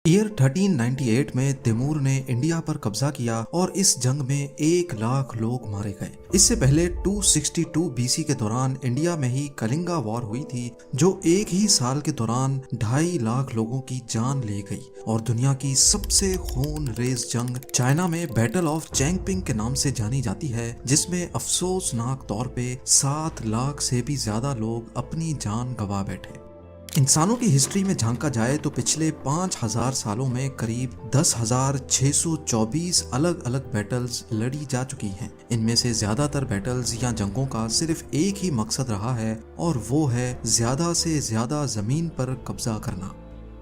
Year 1398 में तैमूर ने India पर कब्जा किया और इस जंग में 1 लाख लोग मारे गए। इससे पहले 262 बीसी के दौरान इंडिया में ही कलिंगा वॉर हुई थी, जो एक ही साल के दौरान 2.5 लाख लोगों की जान ले गई और दुनिया की सबसे खूनरेज जंग चाइना में बैटल ऑफ चैंगपिंग के नाम से जानी जाती है, जिसमें अफसोसनाक तौर पे 7 लाख से भी ज्यादा लोग अपनी जान गंवा बैठे। इंसानों की हिस्ट्री में झांका जाए तो पिछले 5000 सालों में करीब 10,624 अलग अलग बैटल्स लड़ी जा चुकी हैं। इनमें से ज्यादातर बैटल्स या जंगों का सिर्फ एक ही मकसद रहा है और वो है ज्यादा से ज्यादा जमीन पर कब्जा करना।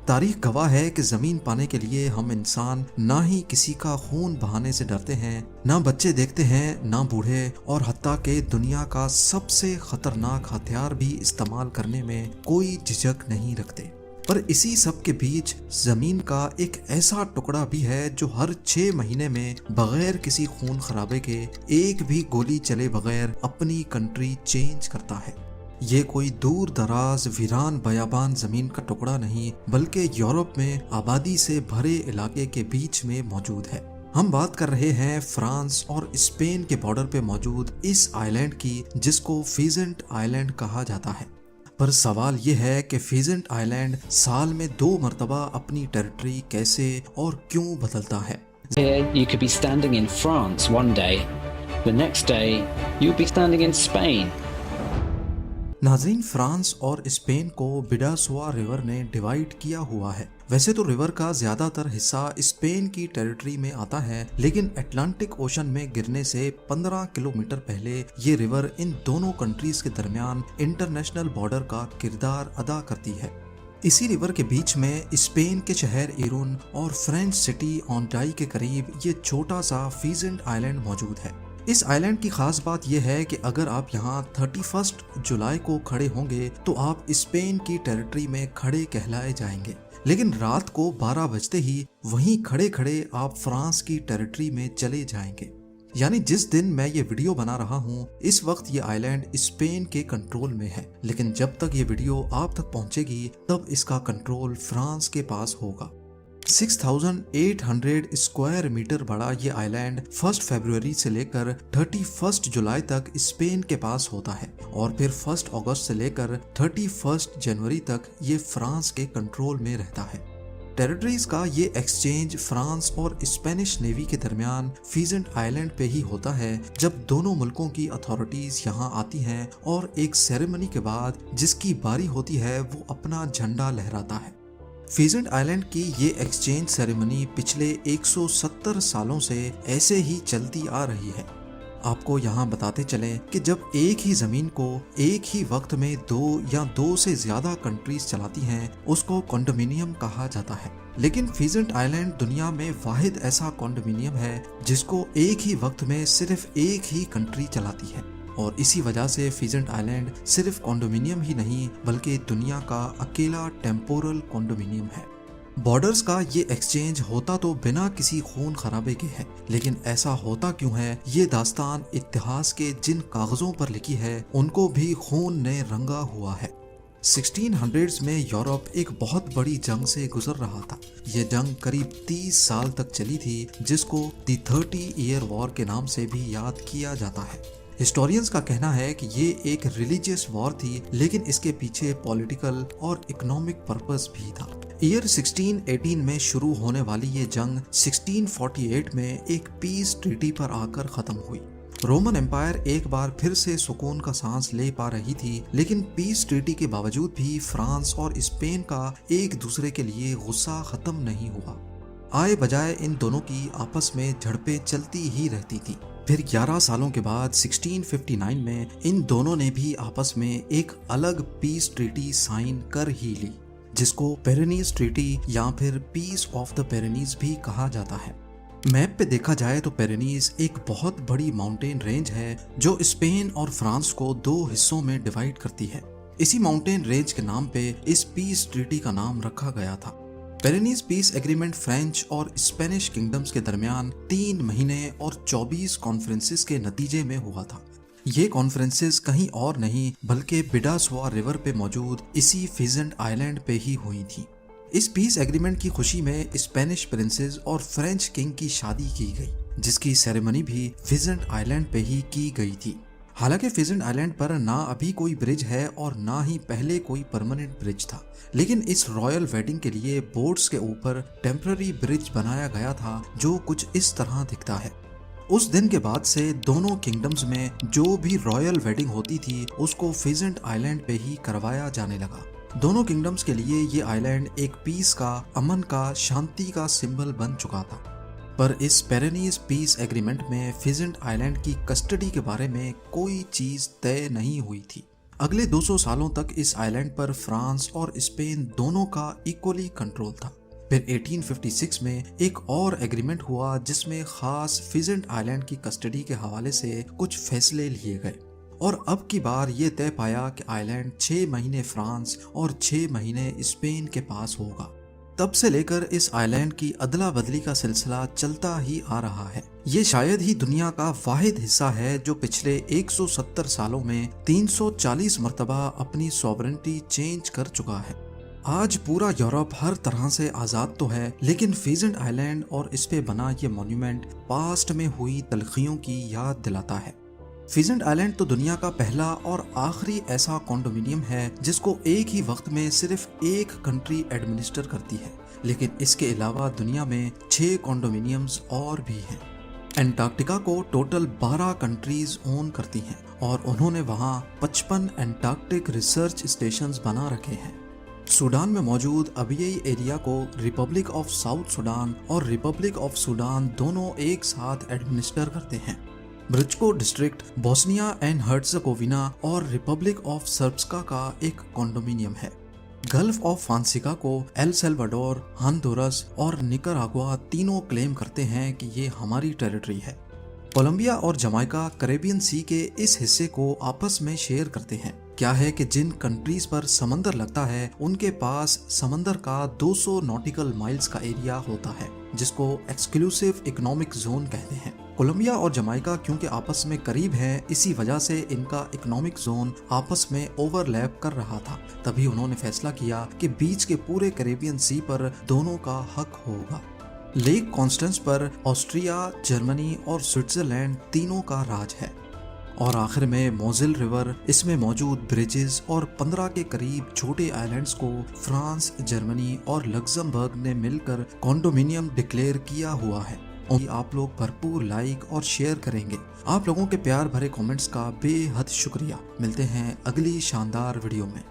तारीख गवाह है कि जमीन पाने के लिए हम इंसान ना ही किसी का खून बहाने से डरते हैं, ना बच्चे देखते हैं, ना बूढ़े, और हत्ता के दुनिया का सबसे खतरनाक हथियार भी इस्तेमाल करने में कोई झिझक नहीं रखते। पर इसी सब के बीच जमीन का एक ऐसा टुकड़ा भी है जो हर 6 महीने में बगैर किसी खून खराबे के एक भी गोली चले बगैर अपनी कंट्री चेंज करता है। ये कोई दूर दराज वीरान बयाबान जमीन का टुकड़ा नहीं, बल्कि यूरोप में आबादी से भरे इलाके के बीच में मौजूद है। हम बात कर रहे हैं फ्रांस और स्पेन के बॉर्डर पे मौजूद इस आइलैंड की, जिसको फीजेंट आइलैंड कहा जाता है। पर सवाल ये है कि फीजेंट आइलैंड साल में 2 मरतबा अपनी टेरिटरी कैसे और क्यों बदलता है। Here you could be standing in France one day, the next day you'll be standing in Spain. नाज़रीन, फ्रांस और स्पेन को बिडासोआ रिवर ने डिवाइड किया हुआ है। वैसे तो रिवर का ज्यादातर हिस्सा स्पेन की टेरिटरी में आता है, लेकिन अटलांटिक ओशन में गिरने से 15 किलोमीटर पहले ये रिवर इन दोनों कंट्रीज के दरमियान इंटरनेशनल बॉर्डर का किरदार अदा करती है। इसी रिवर के बीच में स्पेन के शहर इरुन और फ्रेंच सिटी ऑन्टाई के करीब ये छोटा सा फीजेंट आइलैंड मौजूद है। इस आइलैंड की खास बात यह है कि अगर आप यहाँ 31 जुलाई को खड़े होंगे तो आप स्पेन की टेरिटरी में खड़े कहलाए जाएंगे, लेकिन रात को 12 बजते ही वहीं खड़े खड़े आप फ्रांस की टेरिटरी में चले जाएंगे। यानी जिस दिन मैं ये वीडियो बना रहा हूँ इस वक्त ये आइलैंड स्पेन के कंट्रोल में है, लेकिन जब तक ये वीडियो आप तक पहुँचेगी तब इसका कंट्रोल फ्रांस के पास होगा। 6,800 स्क्वायर मीटर बड़ा ये आइलैंड 1 फरवरी से लेकर 31 जुलाई तक स्पेन के पास होता है और फिर 1 अगस्त से लेकर 31 जनवरी तक ये फ्रांस के कंट्रोल में रहता है। टेरिटरीज का ये एक्सचेंज फ्रांस और स्पेनिश नेवी के दरमियान फीजेंट आइलैंड पे ही होता है, जब दोनों मुल्कों की अथॉरिटीज यहाँ आती हैं और एक सेरेमनी के बाद जिसकी बारी होती है वो अपना झंडा लहराता है। फीजेंट आइलैंड की ये एक्सचेंज सेरेमनी पिछले 170 सालों से ऐसे ही चलती आ रही है। आपको यहाँ बताते चलें कि जब एक ही जमीन को एक ही वक्त में 2 या 2 से ज्यादा कंट्रीज चलाती हैं, उसको कॉन्डोमिनियम कहा जाता है। लेकिन फीजेंट आइलैंड दुनिया में वाहिद ऐसा कॉन्डोमिनियम है जिसको एक ही वक्त में सिर्फ एक ही कंट्री चलाती है, और इसी वजह से फीजेंट आइलैंड सिर्फ कॉन्डोमिनियम ही नहीं बल्कि दुनिया का अकेला टेम्पोरल कॉन्डोमिनियम है। बॉर्डर्स का ये एक्सचेंज होता तो बिना किसी खून खराबे के है, लेकिन ऐसा होता क्यों है, ये दास्तान इतिहास के जिन कागजों पर लिखी है उनको भी खून ने रंगा हुआ है। 1600s में यूरोप एक बहुत बड़ी जंग से गुजर रहा था। ये जंग करीब 30 साल तक चली थी, जिसको द 30 ईयर वॉर के नाम से भी याद किया जाता है। हिस्टोरियंस का कहना है कि ये एक रिलीजियस वॉर थी, लेकिन इसके पीछे पॉलिटिकल और इकोनॉमिक पर्पस भी था। ईयर 1618 में शुरू होने वाली ये जंग 1648 में एक पीस ट्रीटी पर आकर खत्म हुई। रोमन एम्पायर एक बार फिर से सुकून का सांस ले पा रही थी, लेकिन पीस ट्रीटी के बावजूद भी फ्रांस और स्पेन का एक दूसरे के लिए गुस्सा खत्म नहीं हुआ। आए बजाय इन दोनों की आपस में झड़पें चलती ही रहती थी। फिर 11 सालों के बाद 1659 में इन दोनों ने भी आपस में एक अलग पीस ट्रीटी साइन कर ही ली, जिसको पेरेनीज ट्रीटी या फिर पीस ऑफ द पेरेनीज भी कहा जाता है। मैप पे देखा जाए तो पेरेनीज एक बहुत बड़ी माउंटेन रेंज है जो स्पेन और फ्रांस को 2 हिस्सों में डिवाइड करती है। इसी माउंटेन रेंज के नाम पे इस पीस ट्रीटी का नाम रखा गया था। पेरेनीज पीस एग्रीमेंट फ्रेंच और स्पेनिश किंगडम्स के दरमियान 3 महीने और 24 कॉन्फ्रेंसेस के नतीजे में हुआ था। ये कॉन्फ्रेंसेस कहीं और नहीं बल्कि बिडासोआ रिवर पे मौजूद इसी फीजेंट आइलैंड पे ही हुई थी। इस पीस एग्रीमेंट की खुशी में स्पेनिश प्रिंसेस और फ्रेंच किंग की शादी की गई, जिसकी सेरेमनी भी फिजेंट आइलैंड पे ही की गई थी। हालांकि फिजेंट आइलैंड पर ना अभी कोई ब्रिज है और ना ही पहले कोई परमानेंट ब्रिज था, लेकिन इस रॉयल वेडिंग के लिए बोट्स के ऊपर टेम्पररी ब्रिज बनाया गया था जो कुछ इस तरह दिखता है। उस दिन के बाद से दोनों किंगडम्स में जो भी रॉयल वेडिंग होती थी उसको फिजेंट आइलैंड पे ही करवाया जाने लगा। दोनों किंगडम्स के लिए ये आइलैंड एक पीस का, अमन का, शांति का सिंबल बन चुका था। पर इस पेरेनीज पीस एग्रीमेंट में फिजेंट आइलैंड की कस्टडी के बारे में कोई चीज तय नहीं हुई थी। अगले 200 सालों तक इस आइलैंड पर फ्रांस और स्पेन दोनों का इक्वली कंट्रोल था। फिर 1856 में एक और एग्रीमेंट हुआ जिसमें खास फिजेंट आइलैंड की कस्टडी के हवाले से कुछ फैसले लिए गए और अब की बार ये तय पाया कि आइलैंड 6 महीने फ्रांस और 6 महीने स्पेन के पास होगा। तब से लेकर इस आइलैंड की अदला बदली का सिलसिला चलता ही आ रहा है। ये शायद ही दुनिया का वाहिद हिस्सा है जो पिछले 170 सालों में 340 मरतबा अपनी सॉवरेनिटी चेंज कर चुका है। आज पूरा यूरोप हर तरह से आज़ाद तो है, लेकिन फिजेंट आइलैंड और इस पे बना ये मॉन्यूमेंट पास्ट में हुई तलखियों की याद दिलाता है। फिजेंट आइलैंड तो दुनिया का पहला और आखिरी ऐसा कॉन्डोमिनियम है जिसको एक ही वक्त में सिर्फ एक कंट्री एडमिनिस्टर करती है, लेकिन इसके अलावा दुनिया में 6 कॉन्डोमिनियम्स और भी हैं। एंटार्क्टिका को टोटल 12 कंट्रीज ओन करती हैं और उन्होंने वहाँ 55 एंटार्क्टिक रिसर्च स्टेशंस बना रखे हैं। सूडान में मौजूद अबियई एरिया को रिपब्लिक ऑफ साउथ सूडान और रिपब्लिक ऑफ सूडान दोनों एक साथ एडमिनिस्टर करते हैं। ब्रिचको डिस्ट्रिक्ट बोस्निया एंड हर्ट्जगोविना और रिपब्लिक ऑफ सर्ब्सका का एक कॉन्डोमिनियम है। गल्फ ऑफ फांसिका को एल सल्वाडोर, हॉन्डुरस और निकारागुआ तीनों क्लेम करते हैं कि ये हमारी टेरिटरी है। कोलंबिया और जमाइका कैरेबियन सी के इस हिस्से को आपस में शेयर करते हैं। क्या है कि जिन कंट्रीज पर समंदर लगता है उनके पास समंदर का 200 नॉटिकल माइल्स का एरिया होता है, जिसको एक्सक्लूसिव इकोनॉमिक जोन कहते हैं। कोलंबिया और जमाइका क्योंकि आपस में करीब हैं, इसी वजह से इनका इकोनॉमिक जोन आपस में ओवरलैप कर रहा था। तभी उन्होंने फैसला किया कि बीच के पूरे कैरेबियन सी पर दोनों का हक होगा। लेक कॉन्स्टेंस पर ऑस्ट्रिया, जर्मनी और स्विट्जरलैंड तीनों का राज है। और आखिर में मोजिल रिवर, इसमें मौजूद ब्रिजेस और 15 के करीब छोटे आइलैंड्स को फ्रांस, जर्मनी और लग्जमबर्ग ने मिलकर कॉन्डोमिनियम डिक्लेयर किया हुआ है। और आप लोग भरपूर लाइक और शेयर करेंगे। आप लोगों के प्यार भरे कमेंट्स का बेहद शुक्रिया। मिलते हैं अगली शानदार वीडियो में।